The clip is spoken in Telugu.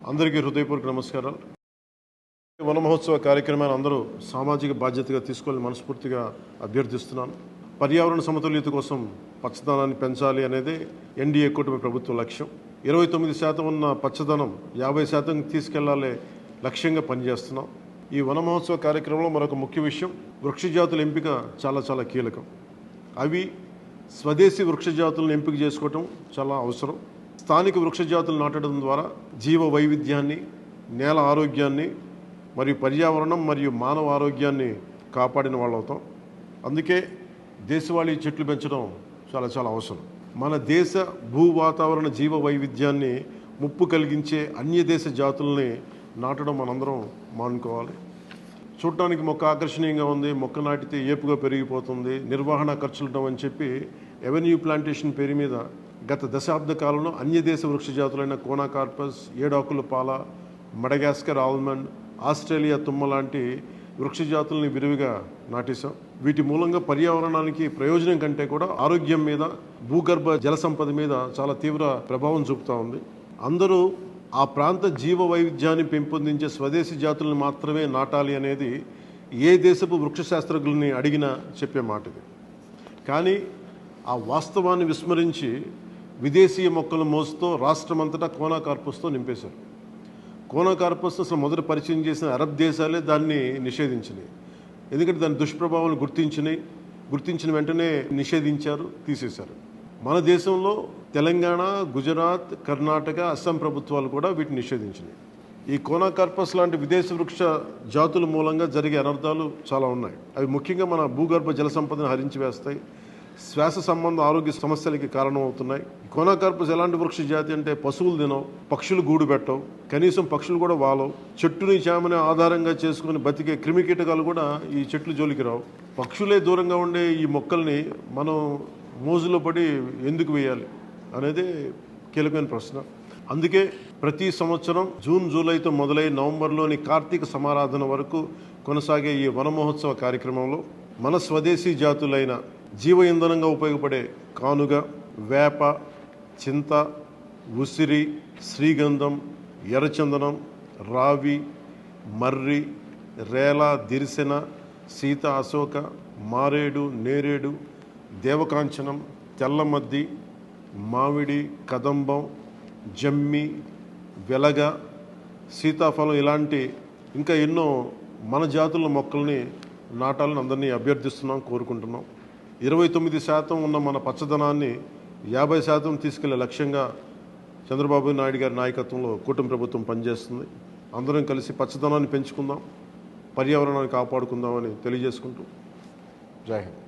అందరికీ హృదయపూర్వక నమస్కారాలు. వన మహోత్సవ కార్యక్రమాన్ని అందరూ సామాజిక బాధ్యతగా తీసుకోవాలని మనస్ఫూర్తిగా అభ్యర్థిస్తున్నాను. పర్యావరణ సమతుల్యత కోసం పచ్చదనాన్ని పెంచాలి అనేది ఎన్డీఏ కూటమి ప్రభుత్వ లక్ష్యం. 29% ఉన్న పచ్చదనం 50% తీసుకెళ్లాలి లక్ష్యంగా పనిచేస్తున్నాం. ఈ వన మహోత్సవ కార్యక్రమంలో మరొక ముఖ్య విషయం, వృక్షజాతుల ఎంపిక చాలా కీలకం. అవి స్వదేశీ వృక్షజాతులను ఎంపిక చేసుకోవటం చాలా అవసరం. స్థానిక వృక్షజాతులు నాటడం ద్వారా జీవ వైవిధ్యాన్ని, నేల ఆరోగ్యాన్ని మరియు పర్యావరణం మరియు మానవ ఆరోగ్యాన్ని కాపాడిన వాళ్ళు అవుతాం. అందుకే దేశవాళీ చెట్లు పెంచడం చాలా అవసరం. మన దేశ భూ వాతావరణ జీవ వైవిధ్యాన్ని ముప్పు కలిగించే అన్య దేశ జాతుల్ని నాటడం మనందరం మానుకోవాలి. చూడటానికి మొక్క ఆకర్షణీయంగా ఉంది, మొక్క నాటితే ఏపుగా పెరిగిపోతుంది, నిర్వహణ ఖర్చులు అని చెప్పి ఎవెన్యూ ప్లాంటేషన్ పేరు మీద గత దశాబ్ద కాలంలో అన్య దేశ వృక్ష జాతులైన కోనాకార్పస్, ఏడాకుల పాల, మడగాస్కర్ ఆల్మండ్, ఆస్ట్రేలియా తుమ్మ లాంటి వృక్ష జాతుల్ని విరివిగా నాటేశాం. వీటి మూలంగా పర్యావరణానికి ప్రయోజనం కంటే కూడా ఆరోగ్యం మీద, భూగర్భ జల సంపద మీద చాలా తీవ్ర ప్రభావం చూపుతూ ఉంది. అందరూ ఆ ప్రాంత జీవ వైవిధ్యాన్ని పెంపొందించే స్వదేశీ జాతులను మాత్రమే నాటాలి అనేది ఏ దేశపు వృక్ష శాస్త్రజ్ఞుల్ని అడిగినా చెప్పే మాట ఇది. కానీ ఆ వాస్తవాన్ని విస్మరించి విదేశీయ మొక్కల మోసుతో రాష్ట్రమంతటా కోనాకార్పస్తో నింపేశారు. కోనాకార్పస్ అసలు మొదట పరిచయం చేసిన అరబ్ దేశాలే దాన్ని నిషేధించినాయి. ఎందుకంటే దాని దుష్ప్రభావాలను గుర్తించిన వెంటనే నిషేధించారు, తీసేశారు. మన దేశంలో తెలంగాణ, గుజరాత్, కర్ణాటక, అస్సాం ప్రభుత్వాలు కూడా వీటిని నిషేధించినాయి. ఈ కోనాకార్పస్ లాంటి విదేశీ వృక్ష జాతుల మూలంగా జరిగే అనర్థాలు చాలా ఉన్నాయి. అవి ముఖ్యంగా మన భూగర్భ జల సంపదను హరించి వేస్తాయి, శ్వాస సంబంధ ఆరోగ్య సమస్యలకి కారణమవుతున్నాయి. కోనాకార్పస్ ఎలాంటి వృక్ష జాతి అంటే పశువులు తినవు, పక్షులు గూడు పెట్టవు, కనీసం పక్షులు కూడా వాలవు. చెట్టుని చేమని ఆధారంగా చేసుకుని బతికే క్రిమికీటకాలు కూడా ఈ చెట్లు జోలికి రావు. పక్షులే దూరంగా ఉండే ఈ మొక్కల్ని మనం మోజులో పడి ఎందుకు వేయాలి అనేది కీలకమైన ప్రశ్న. అందుకే ప్రతి సంవత్సరం జూన్, జూలైతో మొదలై నవంబర్లోని కార్తీక సమారాధన వరకు కొనసాగే ఈ వన మహోత్సవ కార్యక్రమంలో మన స్వదేశీ జాతులైన జీవ ఇంధనంగా ఉపయోగపడే కానుగ, వేప, చింత, ఉసిరి, శ్రీగంధం, ఎర్రచందనం, రావి, మర్రి, రేల, దిరిసెన, సీత, అశోక, మారేడు, నేరేడు, దేవకాంచనం, తెల్లమద్ది, మామిడి, కదంబం, జమ్మి, వెలగ, సీతాఫలం ఇలాంటి ఇంకా ఎన్నో మన జాతుల మొక్కల్ని నాటాలని అందరినీ అభ్యర్థిస్తున్నాం, కోరుకుంటున్నాం. 29% ఉన్న మన పచ్చదనాన్ని 50% తీసుకెళ్లే లక్ష్యంగా చంద్రబాబు నాయుడు గారి నాయకత్వంలో కూటమి ప్రభుత్వం పనిచేస్తుంది. అందరం కలిసి పచ్చదనాన్ని పెంచుకుందాం, పర్యావరణాన్ని కాపాడుకుందామని తెలియజేసుకుంటూ జై హింద్.